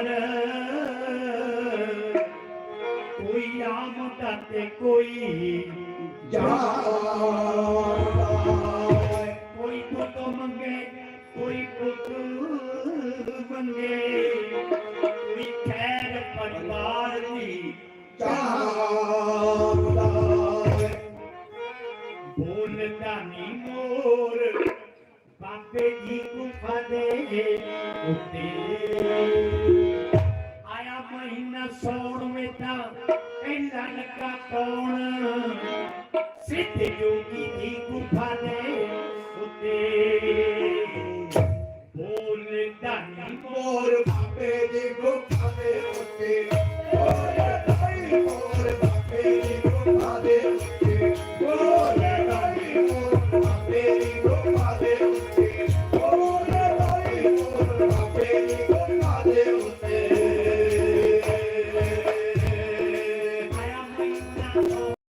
अंदर कोई आमदा ते कोई जाता कोई पुत मंगे कोई पुत मंगे कोई खैर परिवार की चाहता बोलता नहीं मोर बाबे जी गुफा दे उते आया महीना सौण में था पहला लगा कौन सिद्ध योगी जी गुफा दे उते बोलता नहीं मोर बाबे जी गुफा दे उते बोलता नहीं मोर बाबे जी गुफा दे उते बोलता नहीं मोर बाबे जी गुफा दे उते